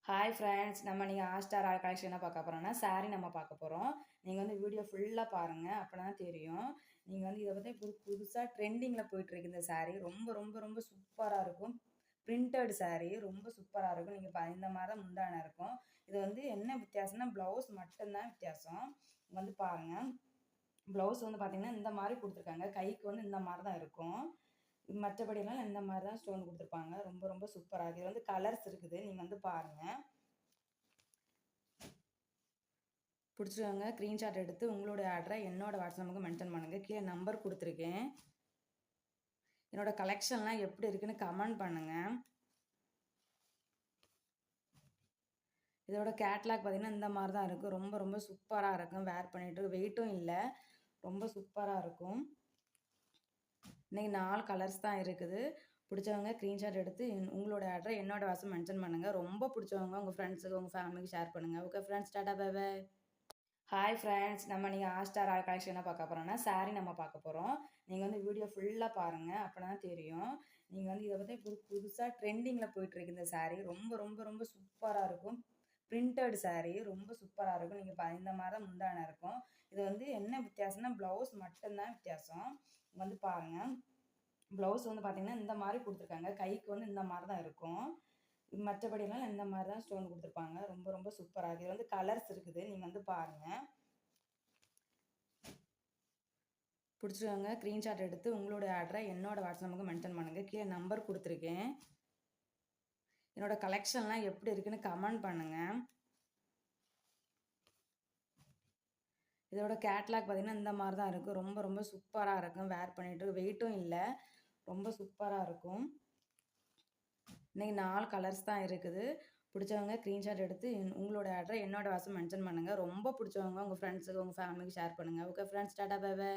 Hi friends, நம்ம நீங்கள் Hotstar all collection என்ன பார்க்க போகிறோம்னா சாரீ நம்ம பார்க்க போகிறோம். நீங்கள் வந்து வீடியோ ஃபுல்லாக பாருங்கள், அப்போ தான் தெரியும். நீங்கள் வந்து இதை பற்றி புதுசாக ட்ரெண்டிங்கில் போயிட்டுருக்கு. இந்த சாரீ ரொம்ப ரொம்ப ரொம்ப சூப்பராக இருக்கும். பிரிண்டட் சாரீ ரொம்ப சூப்பராக இருக்கும். நீங்கள் இந்த மாதிரி தான் முந்தான இருக்கும். இது வந்து என்ன வித்தியாசம்னா ப்ளவுஸ் மட்டும்தான் வித்தியாசம். வந்து பாருங்கள், ப்ளவுஸ் வந்து பார்த்திங்கன்னா இந்த மாதிரி கொடுத்துருக்காங்க. கைக்கு வந்து இந்த மாதிரி தான் இருக்கும். மற்றபடியெல்லாம் இந்த மாதிரி தான் ஸ்டோன் கொடுத்துருப்பாங்க. ரொம்ப ரொம்ப சூப்பராக இருக்குது. இது வந்து கலர்ஸ் இருக்குது, நீங்கள் வந்து பாருங்கள். பிடிச்சிருவாங்க ஸ்க்ரீன்ஷாட் எடுத்து உங்களுடைய ஆர்டரை என்னோடய வாட்ஸ்அப் நம்பருக்கு மென்ஷன் பண்ணுங்கள். கீழே நம்பர் கொடுத்துருக்கேன். என்னோடய கலெக்ஷன்லாம் எப்படி இருக்குன்னு கமெண்ட் பண்ணுங்கள். இதோட கேட்லாக் பார்த்திங்கன்னா இந்த மாதிரி தான் இருக்கும். ரொம்ப ரொம்ப சூப்பராக இருக்கும். வேர் பண்ணிவிட்டு வெயிட்டும் இல்லை, ரொம்ப சூப்பராக இருக்கும். இன்றைக்கி 4 கலர்ஸ் தான் இருக்குது. பிடிச்சவங்க ஸ்க்ரீன்ஷாட் எடுத்து உங்களோட ஆர்டரை என்னோடய வாட்ஸ்அப் மென்ஷன் பண்ணுங்கள். ரொம்ப பிடிச்சவங்க உங்கள் ஃப்ரெண்ட்ஸுக்கு உங்கள் ஃபேமிலிக்கு ஷேர் பண்ணுங்கள். Okay friends, ta-ta bye bye. Hi friends, நம்ம நீங்கள் ஹாட்ஸ்டார் ஆல் கலெக்ஷன் என்ன பார்க்க போகிறோம்னா சாரீ நம்ம பார்க்க போகிறோம். நீங்கள் வந்து வீடியோ ஃபுல்லாக பாருங்கள், அப்போ தான் தெரியும். நீங்கள் வந்து இதை பற்றி புதுசாக ட்ரெண்டிங்கில் போயிட்டுருக்கு. இந்த சாரீ ரொம்ப ரொம்ப ரொம்ப சூப்பராக இருக்கும். பிரிண்டட் சாரீ ரொம்ப சூப்பராக இருக்கும். நீங்கள் இந்த மாதிரி தான் முந்தான இருக்கும். இது வந்து என்ன வித்தியாசம்னா ப்ளவுஸ் மட்டும்தான் வித்தியாசம். வந்து பாருங்கள், ப்ளவுஸ் வந்து பார்த்திங்கன்னா இந்த மாதிரி கொடுத்துருக்காங்க. கைக்கு வந்து இந்த மாதிரி தான் இருக்கும். மற்றபடியெல்லாம் இந்த மாதிரி தான் ஸ்டோன் கொடுத்துருப்பாங்க. ரொம்ப ரொம்ப சூப்பராக இருக்குது. இது வந்து கலர்ஸ் இருக்குது, நீங்கள் வந்து பாருங்கள். பிடிச்சிருவாங்க ஸ்க்ரீன்ஷாட் எடுத்து உங்களுடைய ஆர்டரை என்னோடய வாட்ஸ்அப் நம்பருக்கு மென்ஷன் பண்ணுங்கள். கீழே நம்பர் கொடுத்துருக்கேன். என்னோடய கலெக்ஷன்லாம் எப்படி இருக்குன்னு கமெண்ட் பண்ணுங்கள். இதோட கேட்லாக் பார்த்திங்கன்னா இந்த மாதிரி தான் இருக்கும். ரொம்ப ரொம்ப சூப்பராக இருக்கும். வேர் பண்ணிவிட்டு வெயிட்டும் இல்லை, ரொம்ப சூப்பராக இருக்கும். இன்றைக்கி 4 கலர்ஸ் தான் இருக்குது. பிடிச்சவங்க ஸ்க்ரீன்ஷாட் எடுத்து உங்களோட ஆர்டரை என்னோடய வாட்ஸ்அப் மென்ஷன் பண்ணுங்கள். ரொம்ப பிடிச்சவங்க உங்கள் ஃப்ரெண்ட்ஸுக்கு உங்கள் ஃபேமிலிக்கு ஷேர் பண்ணுங்கள். Okay friends, ta-ta bye by.